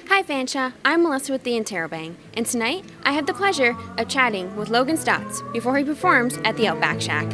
Hi Fanshawe, I'm Melissa with the Interrobang, and tonight I have the pleasure of chatting with Logan Staats before he performs at the Outback Shack.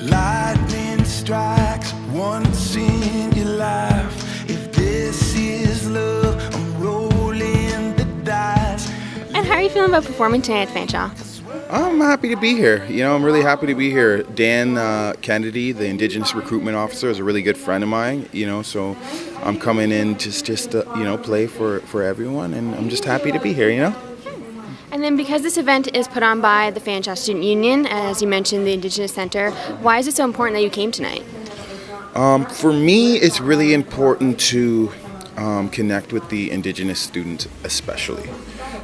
Lightning strikes once in your life. If this is love, I'm rolling the dice. And how are you feeling about performing tonight at Fanshawe? I'm happy to be here. I'm really happy to be here. Dan Kennedy, the Indigenous Recruitment Officer, is a really good friend of mine, so I'm coming in just to play for everyone, and I'm just happy to be here, And then because this event is put on by the Fanshawe Student Union, as you mentioned, the Indigenous Center, why is it so important that you came tonight? For me, it's really important to connect with the Indigenous students especially.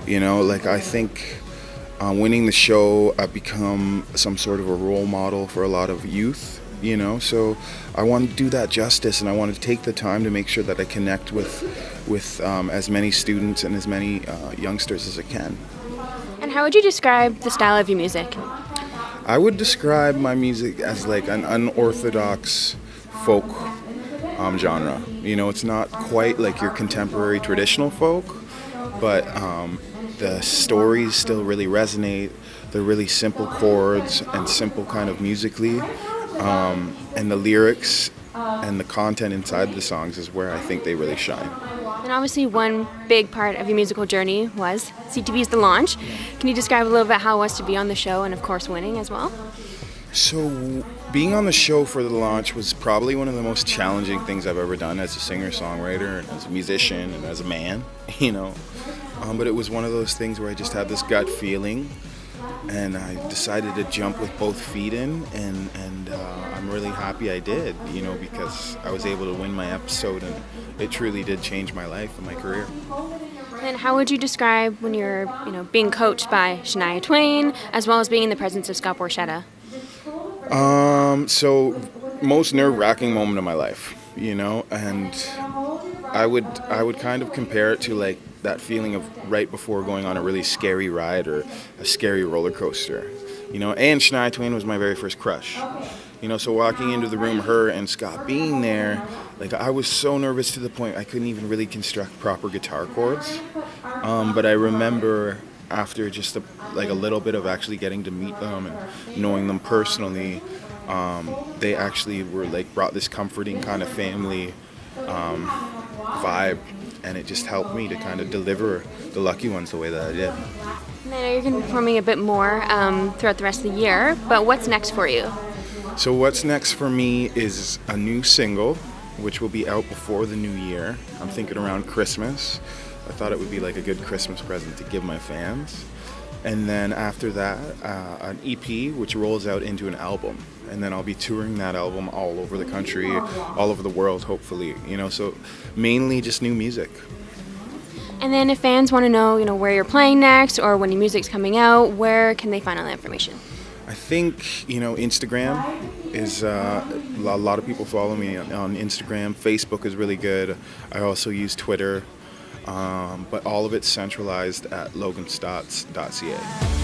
I think winning the show, I've become some sort of a role model for a lot of youth, so I want to do that justice, and I want to take the time to make sure that I connect with as many students and as many youngsters as I can. And how would you describe the style of your music? I would describe my music as like an unorthodox folk genre. It's not quite like your contemporary traditional folk, but the stories still really resonate. They're really simple chords and simple kind of musically, and the lyrics and the content inside the songs is where I think they really shine. And obviously one big part of your musical journey was CTVs The Launch. Can you describe a little bit how it was to be on the show and of course winning as well? So being on the show for The Launch was probably one of the most challenging things I've ever done as a singer-songwriter and as a musician and as a man, But it was one of those things where I just had this gut feeling, and I decided to jump with both feet in, and I'm really happy I did, because I was able to win my episode, and it truly did change my life and my career. And how would you describe when you're, being coached by Shania Twain, as well as being in the presence of Scott Borchetta? So most nerve-wracking moment of my life, and I would kind of compare it to like that feeling of right before going on a really scary ride or a scary roller coaster, and Shania Twain was my very first crush, so walking into the room, her and Scott being there, like I was so nervous to the point I couldn't even really construct proper guitar chords, but I remember after just a little bit of actually getting to meet them and knowing them personally, they actually were brought this comforting kind of family vibe, and it just helped me to kind of deliver the Lucky Ones the way that I did. And I know you're going to be performing a bit more throughout the rest of the year, but what's next for you? So what's next for me is a new single, which will be out before the new year. I'm thinking around Christmas. I thought it would be like a good Christmas present to give my fans. And then after that, an EP, which rolls out into an album. And then I'll be touring that album all over the country, all over the world, hopefully. So mainly just new music. And then if fans want to know, where you're playing next or when your music's coming out, where can they find all that information? I think, Instagram is, a lot of people follow me on Instagram. Facebook is really good. I also use Twitter. But all of it's centralized at loganstaats.ca.